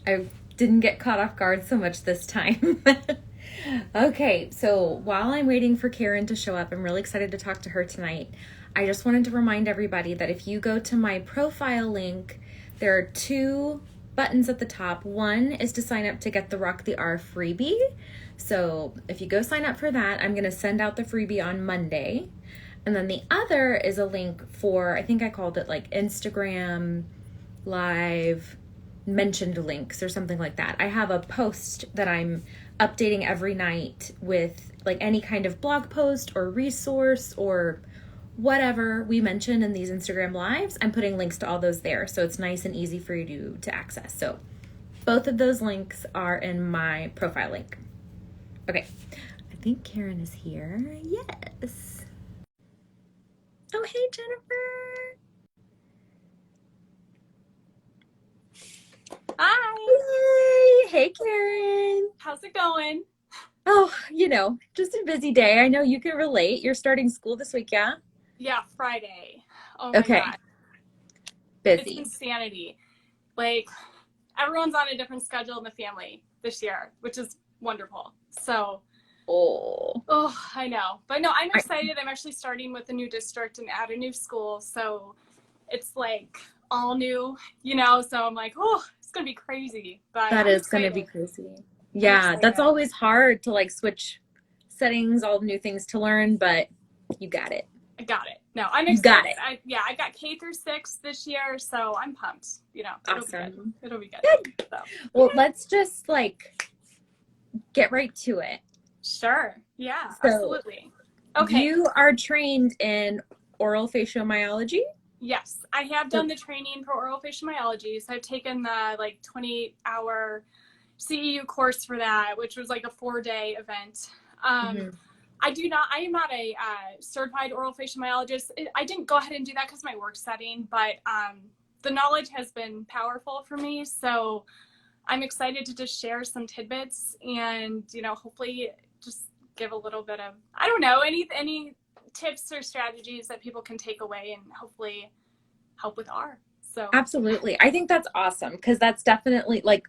I didn't get caught off guard so much this time. Okay, so while I'm waiting for Karen to show up, I'm really excited to talk to her tonight. I just wanted to remind everybody that if you go to my profile link, there are two buttons at the top. One is to sign up to get the Rock the R freebie. So if you go sign up for that, I'm going to send out the freebie on Monday. And then the other is a link for, I think I called it like Instagram Live mentioned links or something like that. I have a post that I'm updating every night with like any kind of blog post or resource or whatever we mention in these Instagram lives. I'm putting links to all those there, so it's nice and easy for you to access. So both of those links are in my profile link. Okay, I think Karen is here. Yes. Oh, hey, Jennifer. Hi. Yay. Hey, Karen. How's it going? Oh, just a busy day. I know you can relate. You're starting school this week, yeah? Yeah, Friday. Oh my Okay. God. It's Busy. insanity. Like, everyone's on a different schedule in the family this year, which is wonderful. So, I know. But no, I'm excited. I'm actually starting with a new district and at a new school. So it's like all new, so I'm like, it's going to be crazy. But That I'm is going to excited. be crazy. Yeah, that's always hard to like switch settings, all new things to learn, but you got it. I got it. No, I'm excited. You got it. I got K through 6 this year, so I'm pumped. Awesome. It'll be good. Good. So, well, let's just like get right to it. Sure. Yeah, So, absolutely. Okay. You are trained in oral faciomyology? Yes, I have done the training for oral faciomyology. So I've taken the 28-hour CEU course for that, which was like a 4-day event. I am not a certified oral faciomyologist. I didn't go ahead and do that because of my work setting, but the knowledge has been powerful for me. So I'm excited to just share some tidbits and, hopefully just give a little bit of, I don't know, any tips or strategies that people can take away and hopefully help with R. So absolutely. I think that's awesome because that's definitely like,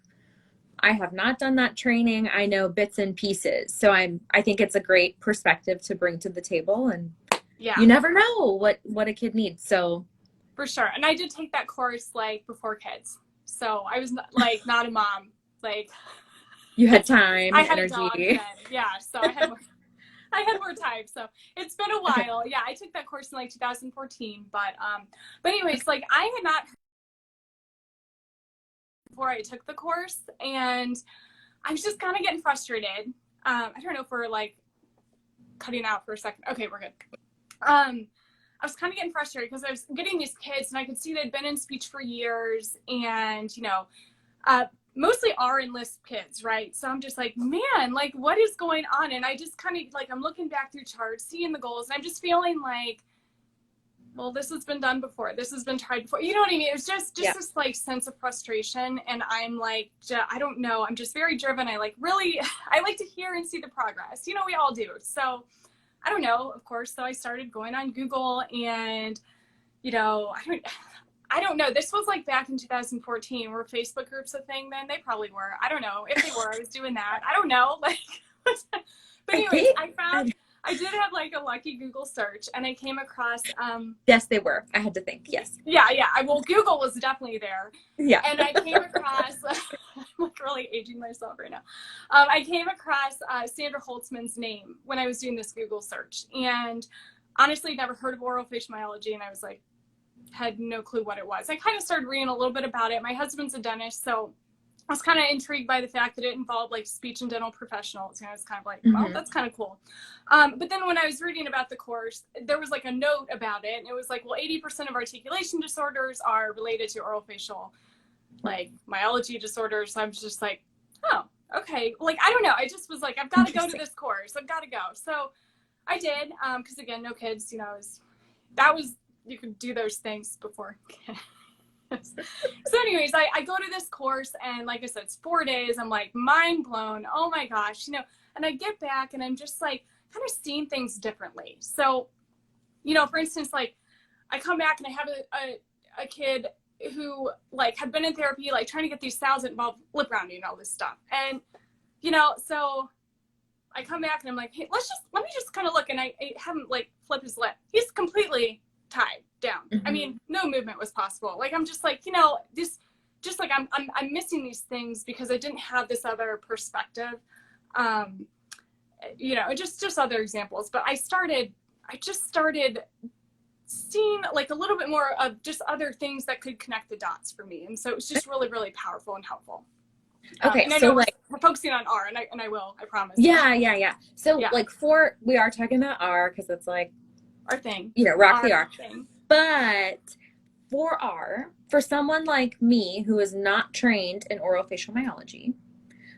I have not done that training. I know bits and pieces. So I think it's a great perspective to bring to the table, and you never know what a kid needs. So for sure. And I did take that course before kids. So I was not a mom. You had time, I had energy. a dog then. Yeah. So I had more time. So it's been a while. Yeah. I took that course in 2014, but anyways, I had not before I took the course, and I was just kind of getting frustrated. I don't know if we're cutting out for a second. Okay, we're good. I was kind of getting frustrated because I was getting these kids and I could see they'd been in speech for years and, mostly R and Lisp kids, right? So I'm just like, man, what is going on? And I just kind of I'm looking back through charts, seeing the goals, and I'm just feeling well, this has been done before. This has been tried before. You know what I mean? It was just this sense of frustration. And I'm I don't know. I'm just very driven. I like to hear and see the progress. We all do. So I don't know, of course. So I started going on Google and, I don't know. This was back in 2014. Were Facebook groups a thing then? They probably were. I don't know. If they were, I was doing that. I don't know. But anyways, I did have a lucky Google search and I came across yes, they were. I had to think. Yes. Yeah. Well, Google was definitely there. Yeah. And I came across I'm really aging myself right now. I came across Sandra Holtzman's name when I was doing this Google search, and honestly never heard of oral faciomyology, and I was had no clue what it was. I kind of started reading a little bit about it. My husband's a dentist, so I was kind of intrigued by the fact that it involved speech and dental professionals. And I was kind of well, that's kind of cool. But then when I was reading about the course, there was a note about it. And it was well, 80% of articulation disorders are related to oral-facial myology disorders. So I'm just oh, okay. I don't know. I just was I've got to go to this course. I've got to go. So I did. Because again, no kids, you could do those things before. So anyways, I go to this course and like I said, it's 4 days. I'm mind blown. Oh my gosh, and I get back and I'm just kind of seeing things differently. So, for instance, I come back and I have a kid who like had been in therapy, like trying to get these sounds that involve lip rounding and all this stuff. And, so I come back and I'm like, hey, let me just kind of look. And I have him like flip his lip. He's completely tied down. Mm-hmm. I mean, no movement was possible. Like, I'm just like, this, just like I'm missing these things because I didn't have this other perspective. Just other examples. But I just started seeing like a little bit more of just other things that could connect the dots for me. And so it was just really, really powerful and helpful. Okay. And I so know we're focusing on R, and I will, I promise. Yeah. So Yeah. like we are talking about R because it's like Our thing. rock the Our R. thing. But for R, for someone like me who is not trained in orofacial myology,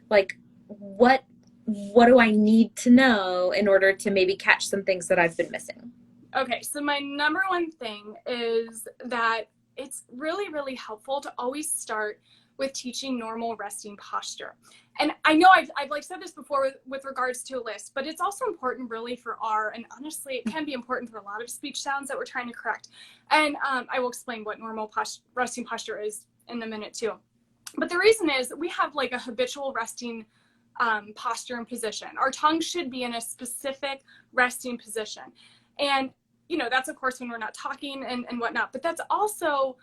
like what do I need to know in order to maybe catch some things that I've been missing? Okay, so my number one thing is that it's really, really helpful to always start with teaching normal resting posture. And I know I've like said this before with regards to a list, but it's also important really for R, and honestly, it can be important for a lot of speech sounds that we're trying to correct. And I will explain what normal resting posture is in a minute too. But the reason is we have like a habitual resting posture and position. Our tongue should be in a specific resting position. And, that's of course when we're not talking and whatnot, but that's also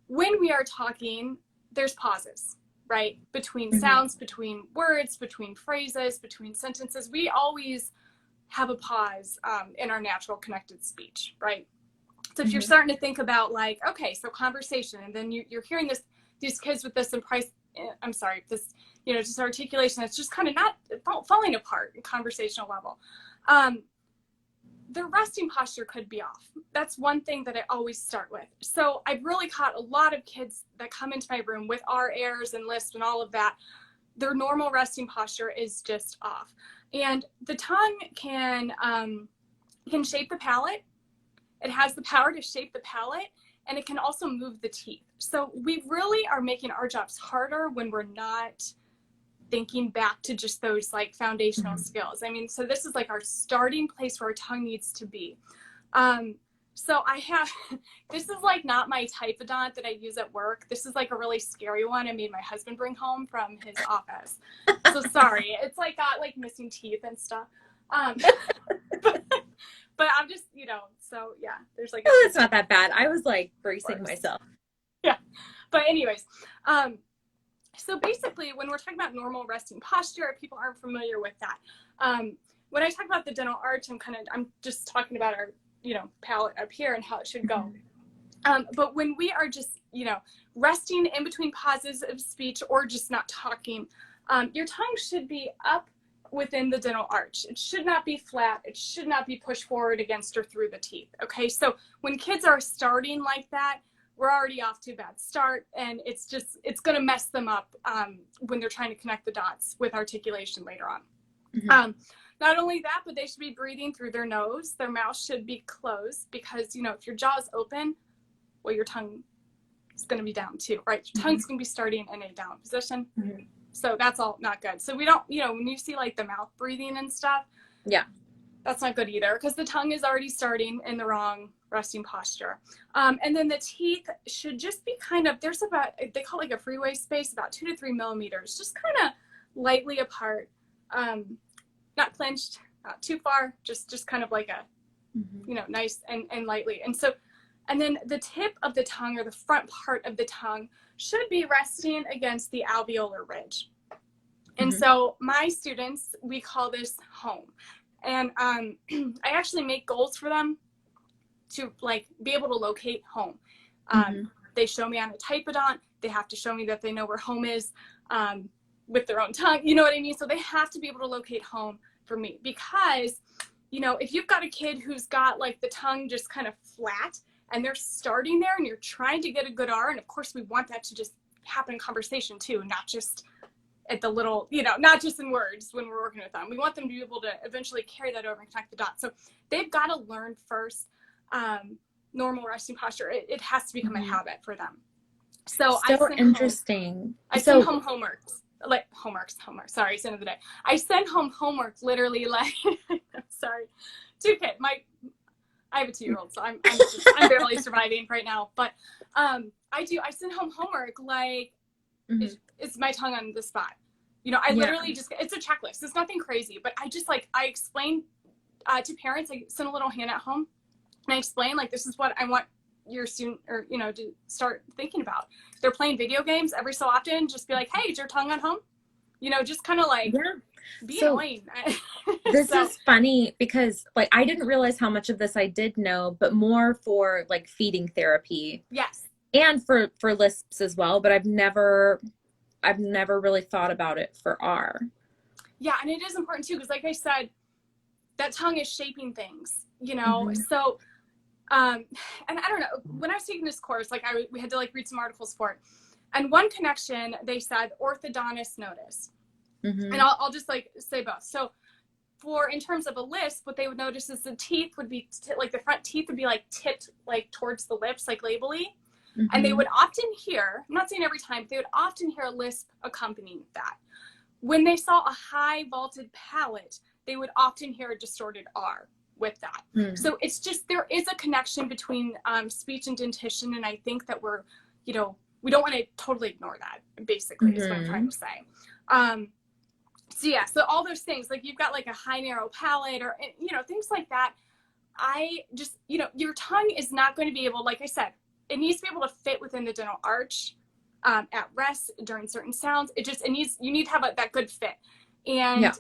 when we are talking, there's pauses, right? Between sounds, between words, between phrases, between sentences. We always have a pause in our natural connected speech, right? So if you're starting to think about like, okay, so conversation, and then you're hearing these kids with this just articulation that's just kind of not falling apart in conversational level. The resting posture could be off. That's one thing that I always start with. So I've really caught a lot of kids that come into my room with R airs and lisp and all of that. Their normal resting posture is just off. And the tongue can shape the palate. It has the power to shape the palate, and it can also move the teeth. So we really are making our jobs harder when we're not thinking back to just those like foundational skills. I mean, so this is like our starting place where our tongue needs to be. So I have, this is like not my typodont that I use at work. This is like a really scary one I made my husband bring home from his office. So sorry, it's like got like missing teeth and stuff. But I'm just, so yeah, there's like. Oh, it's not that bad. I was like bracing myself. Yeah. But anyways, so basically when we're talking about normal resting posture, people aren't familiar with that. When I talk about the dental arch, I'm just talking about our, palate up here and how it should go. But when we are just, resting in between pauses of speech or just not talking, your tongue should be up within the dental arch. It should not be flat. It should not be pushed forward against or through the teeth. Okay. So when kids are starting like that, we're already off to a bad start, and it's going to mess them up when they're trying to connect the dots with articulation later on. Not only that, but they should be breathing through their nose. Their mouth should be closed because, if your jaw is open, well, your tongue is going to be down too, right? Your tongue's going to be starting in a down position. So that's all not good. So we don't, when you see like the mouth breathing and stuff, yeah, that's not good either because the tongue is already starting in the wrong resting posture. And then the teeth should just be kind of, there's about, they call it like a freeway space, about 2 to 3 millimeters, just kind of lightly apart, not clenched, not too far, just kind of like a, nice and lightly. And then the tip of the tongue or the front part of the tongue should be resting against the alveolar ridge. And so my students, we call this home. And I actually make goals for them to like be able to locate home. They show me on a typodont. They have to show me that they know where home is with their own tongue. You know what I mean? So they have to be able to locate home for me because, if you've got a kid who's got like the tongue just kind of flat and they're starting there and you're trying to get a good R, and of course we want that to just happen in conversation too, not just at the little, not just in words when we're working with them. We want them to be able to eventually carry that over and connect the dots. So they've got to learn first normal resting posture. It has to become a habit for them. So interesting. I send home homeworks. Sorry, it's the end of the day. I send home homework literally like, sorry, 2 kids. I have a 2-year-old, so I'm barely surviving right now. But I I do. I send home homework like, Mm-hmm. is my tongue on the spot? You know, I literally just, it's a checklist. It's nothing crazy, but I just like, I explain to parents, I send a little handout home and I explain like, this is what I want your student or, you know, to start thinking about. If they're playing video games every so often, just be like, hey, is your tongue on home? You know, just kind of like be annoying. This is funny because like I didn't realize how much of this I did know, but more for like feeding therapy. Yes. And for lisps as well, but I've never really thought about it for R. Yeah, and it is important too, because like I said, that tongue is shaping things, you know. So and I don't know, when I was taking this course, like we had to like read some articles for it, and one connection they said orthodontists notice, and I'll just like say both. So for in terms of a lisp, what they would notice is the teeth would be like the front teeth would be like tipped like towards the lips, like labally. And they would often hear, I'm not saying every time, but they would often hear a lisp accompanying that. When they saw a high vaulted palate, they would often hear a distorted R with that. So it's just, there is a connection between speech and dentition. And I think that we're, you know, we don't want to totally ignore that, basically, is what I'm trying to say. So yeah, so all those things, like you've got like a high narrow palate or, you know, things like that. I just, you know, your tongue is not going to be able, like I said, it needs to be able to fit within the dental arch at rest during certain sounds. You need to have that good fit. And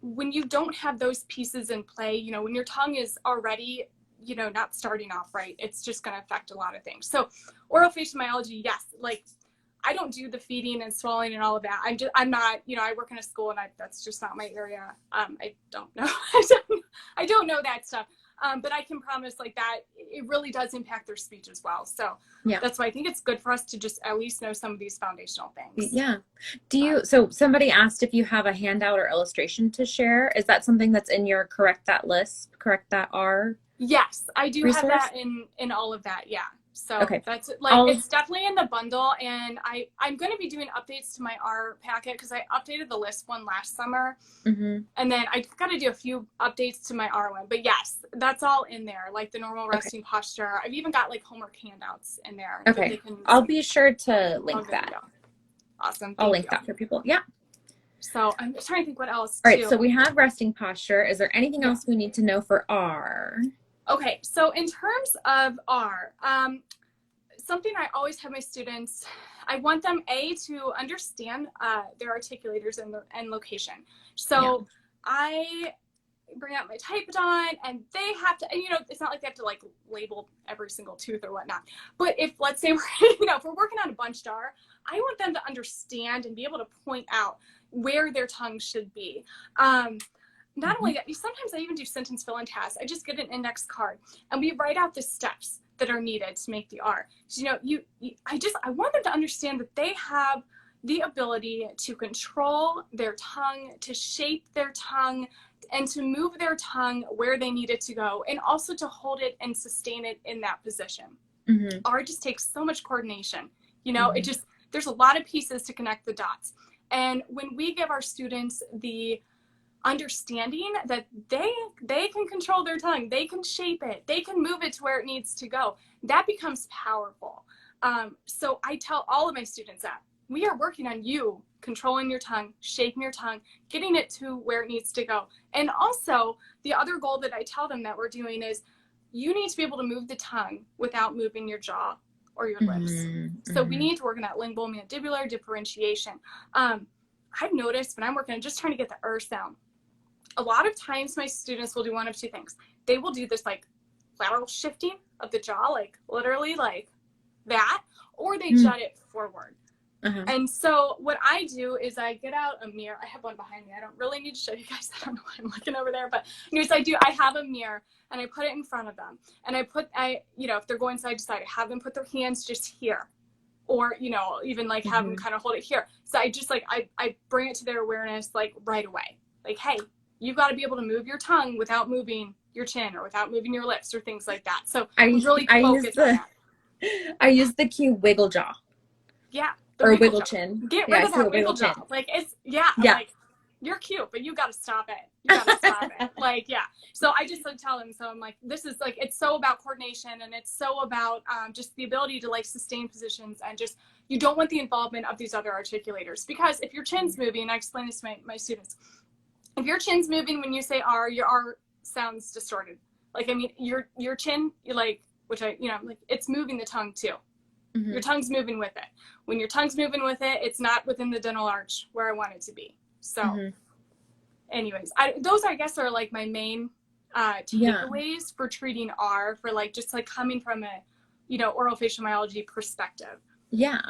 when you don't have those pieces in play, you know, when your tongue is already, you know, not starting off right, it's just going to affect a lot of things. So orofacial myology, yes, like I don't do the feeding and swallowing and all of that. I'm not, you know, I work in a school and that's just not my area. I don't know. I don't know that stuff. But I can promise like that it really does impact their speech as well. So that's why I think it's good for us to just at least know some of these foundational things. Yeah. So somebody asked if you have a handout or illustration to share. Is that something that's in your Correct That Lisp, Correct That R? Yes, I do resource? have that in all of that. Yeah. So that's like, it's definitely in the bundle, and I'm going to be doing updates to my R packet because I updated the Lisp one last summer, and then I got to do a few updates to my R one. But yes, that's all in there, like the normal resting posture. I've even got like homework handouts in there. Okay, I'll be sure to link that. Awesome. I'll link that for people. Yeah. So I'm trying to think what else. All right, so we have resting posture. Is there anything else we need to know for R? Okay, so in terms of R, something I always have my students, I want them to understand their articulators and location. So I bring out my Typodon and they have to, and, you know, it's not like they have to like label every single tooth or whatnot. But if, let's say, if we're working on a bunched R, I want them to understand and be able to point out where their tongue should be. Not only that, sometimes I even do sentence fill-in tasks. I just get an index card and we write out the steps that are needed to make the R. So, you know, I want them to understand that they have the ability to control their tongue, to shape their tongue, and to move their tongue where they need it to go, and also to hold it and sustain it in that position. R just takes so much coordination. You know, there's a lot of pieces to connect the dots. And when we give our students the understanding that they can control their tongue, they can shape it, they can move it to where it needs to go, that becomes powerful. So I tell all of my students that we are working on you controlling your tongue, shaping your tongue, getting it to where it needs to go. And also the other goal that I tell them that we're doing is you need to be able to move the tongue without moving your jaw or your lips. So we need to work on that lingual mandibular differentiation. I've noticed when I'm working on just trying to get the sound, a lot of times my students will do one of two things. They will do this like lateral shifting of the jaw, like literally like that, or they jut it forward. And so what I do is I get out a mirror. I have one behind me. I don't really need to show you guys. I don't know why I'm looking over there, but anyways, I have a mirror and I put it in front of them. And you know, if they're going side to side, I have them put their hands just here, or, you know, even like have them kind of hold it here. So I just like, I bring it to their awareness, like right away, like, hey, you've got to be able to move your tongue without moving your chin or without moving your lips or things like that. So I really focus on that. I use the cue wiggle jaw. Yeah. Or wiggle chin. Get rid of that wiggle jaw. Like it's, like you're cute, but you got to stop it. You got to stop it. Like, yeah. So I just like tell them, so I'm like, this is like, it's so about coordination, and it's so about just the ability to like sustain positions, and just, you don't want the involvement of these other articulators, because if your chin's moving, and I explain this to my students, if your chin's moving when you say R, your R sounds distorted. Like, I mean, your chin, you like, which I, you know, like, it's moving the tongue too. Mm-hmm. Your tongue's moving with it. When your tongue's moving with it, it's not within the dental arch where I want it to be. So anyways, those I guess are like my main takeaways for treating R, for like just like coming from a, you know, orofacial myology perspective. Yeah.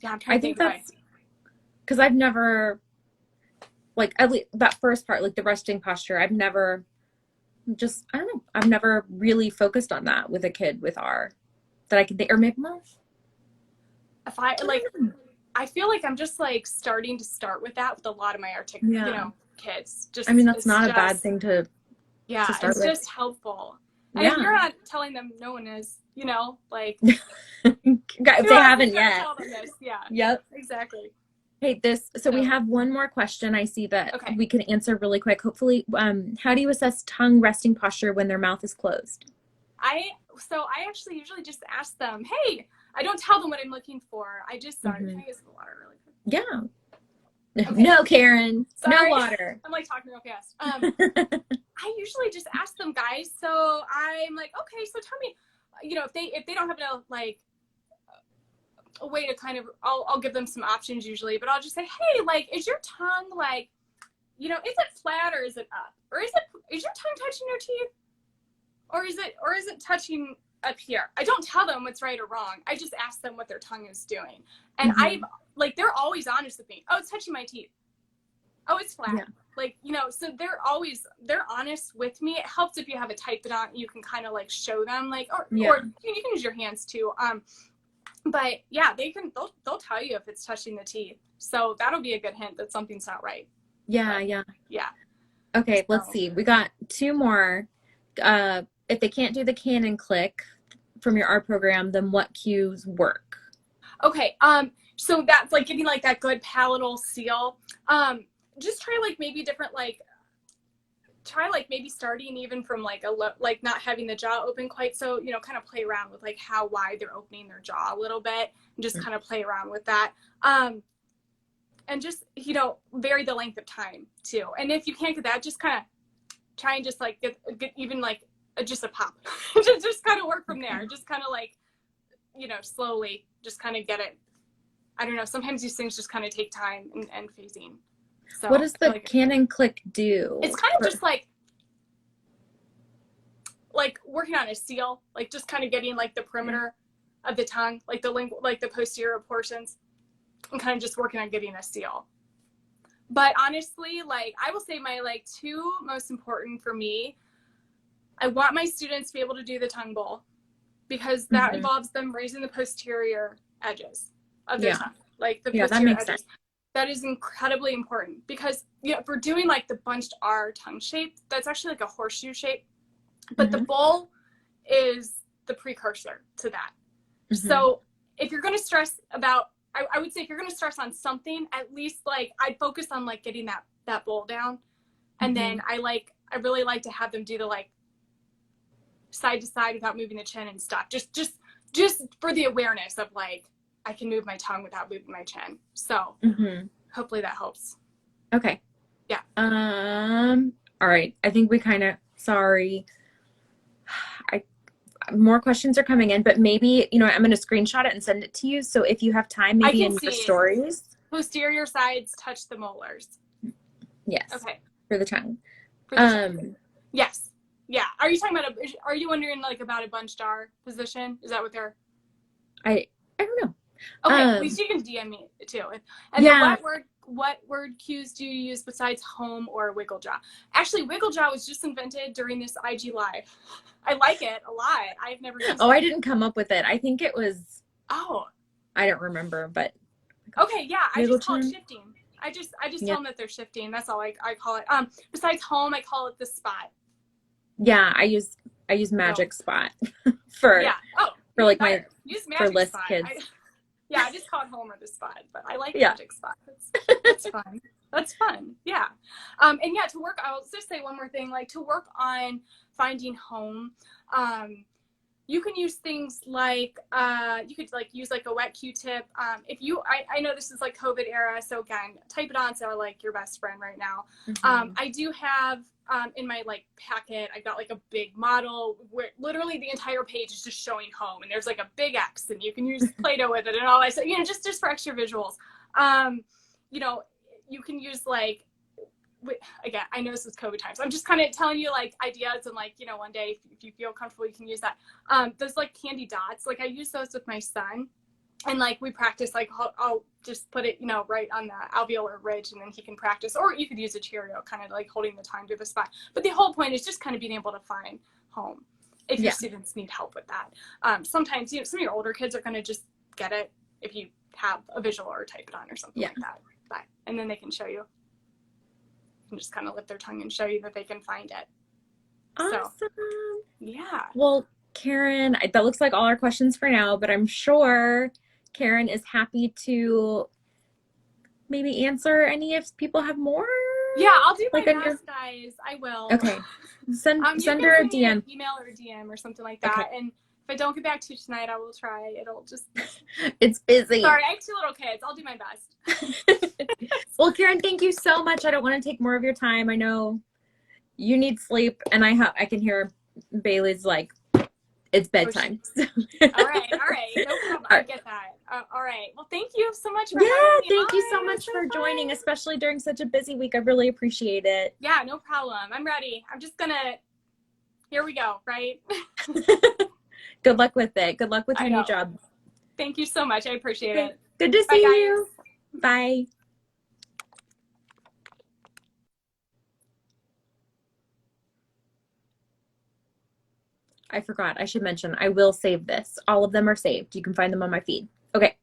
Yeah, I'm trying to think that's because I've never, like, at least that first part, like the resting posture, I've never just, I don't know, I've never really focused on that with a kid with R that I could think, or maybe more. If I like, I feel like I'm just like starting to start with that with a lot of my you know, kids. Just, I mean, that's not a bad thing to start it's with. just helpful. And if you're not telling them, no one is, you know, like, if they haven't yet. Tell them this. Yeah. Yep. Exactly. Hey, so we have one more question I see that we can answer really quick. Hopefully, how do you assess tongue resting posture when their mouth is closed? I actually usually just ask them, hey, I don't tell them what I'm looking for. I just, sorry, can I get some water really quick? Yeah. Okay. No, Karen. Sorry. No water. I'm like talking real fast. I usually just ask them, guys. So I'm like, okay, so tell me, you know, if they don't have a way to kind of, I'll give them some options usually, but I'll just say, hey, like, is your tongue like, you know, is it flat or is it up? Or is your tongue touching your teeth? Or is it touching up here? I don't tell them what's right or wrong. I just ask them what their tongue is doing. And they're always honest with me. Oh, it's touching my teeth. Oh, it's flat. Yeah. Like, you know, so they're honest with me. It helps if you have a typodont, you can kind of like show them, like, or you can use your hands too. But yeah, they'll tell you if it's touching the teeth. So that'll be a good hint that something's not right. Yeah. Okay, so, let's see. We got two more. If they can't do the Canon click from your art program, then what cues work? Okay. So that's like giving like that good palatal seal. Just try like maybe different, like try like maybe starting even from like like not having the jaw open quite, so, you know, kind of play around with like how wide they're opening their jaw a little bit, and just kind of play around with that. And just, you know, vary the length of time too. And if you can't get that, just kind of try and just like get even like just a pop. just kind of work from there. Just kind of like, you know, slowly just kind of get it. I don't know. Sometimes these things just kind of take time and phasing. So what does the Canon click do? It's kind of just like working on a seal, like just kind of getting like the perimeter of the tongue, like the posterior portions, and kind of just working on getting a seal. But honestly, like I will say my like two most important for me, I want my students to be able to do the tongue bowl, because that involves them raising the posterior edges of their tongue, like the posterior edges. Sense. That is incredibly important, because, you know, if we're doing like the bunched R tongue shape, that's actually like a horseshoe shape, but the bowl is the precursor to that. So if you're going to stress about, I would say if you're going to stress on something, at least like I'd focus on like getting that bowl down. And then I really like to have them do the like side to side without moving the chin and stuff. Just for the awareness of like, I can move my tongue without moving my chin. So hopefully that helps. Okay. Yeah. All right. I think we sorry. More questions are coming in, but maybe, you know, I'm going to screenshot it and send it to you. So if you have time, maybe in your stories. Posterior sides touch the molars. Yes. Okay. For the tongue. Yes. Yeah. Are you talking about are you wondering like about a bunched R position? Is that what they're? I don't know. Okay, at least you can DM me too. And then what word cues do you use besides home or wiggle jaw? Actually, wiggle jaw was just invented during this IG live. I like it a lot. I've never used it. I didn't come up with it. I think it was. Oh. I don't remember, but. Okay, yeah, I just call it shifting. I just tell them that they're shifting. That's all I call it. Besides home, I call it the spot. Yeah, I use magic spot for like my for list spot. Kids. I just call it home or the spot, but I like magic spot. That's fun. That's fun. Yeah. And yeah, to work, I'll just say one more thing, like to work on finding home. You can use things like, you could like use like a wet Q-tip. If you, I know this is like COVID era. So again, type it on. So like your best friend right now. I do have, in my like packet, I got like a big model where literally the entire page is just showing home, and there's like a big X, and you can use Play-Doh with it and all that. So, you know, just for extra visuals. You know, you can use like, again, I know this is COVID times. I'm just kind of telling you like ideas, and like, you know, one day if you feel comfortable, you can use that. Those like candy dots, like I use those with my son. And like we practice, like I'll just put it, you know, right on the alveolar ridge, and then he can practice. Or you could use a Cheerio, kind of like holding the time to the spot. But the whole point is just kind of being able to find home if your students need help with that. Sometimes, you know, some of your older kids are going to just get it if you have a visual or type it on or something like that. And then they can show you. You can just kind of lift their tongue and show you that they can find it. Awesome. So, yeah. Well, Karen, that looks like all our questions for now, but I'm sure Karen is happy to maybe answer any if people have more. Yeah, I'll do my best, guys. I will. Okay. Send her a DM. Email or a DM or something like that. Okay. And if I don't get back to you tonight, I will try. It'll just... It's busy. Sorry, I have 2 little kids. I'll do my best. Well, Karen, thank you so much. I don't want to take more of your time. I know you need sleep, and I can hear Bailey's like, it's bedtime. All right. No problem. I get that. All right. Well, thank you so much for having me. Thank you so much for joining, especially during such a busy week. I really appreciate it. Yeah, no problem. I'm ready. I'm just gonna, here we go, right? Good luck with it. Good luck with your new job. Thank you so much. I appreciate it. Good to see you. Bye. I forgot. I should mention, I will save this. All of them are saved. You can find them on my feed. Okay.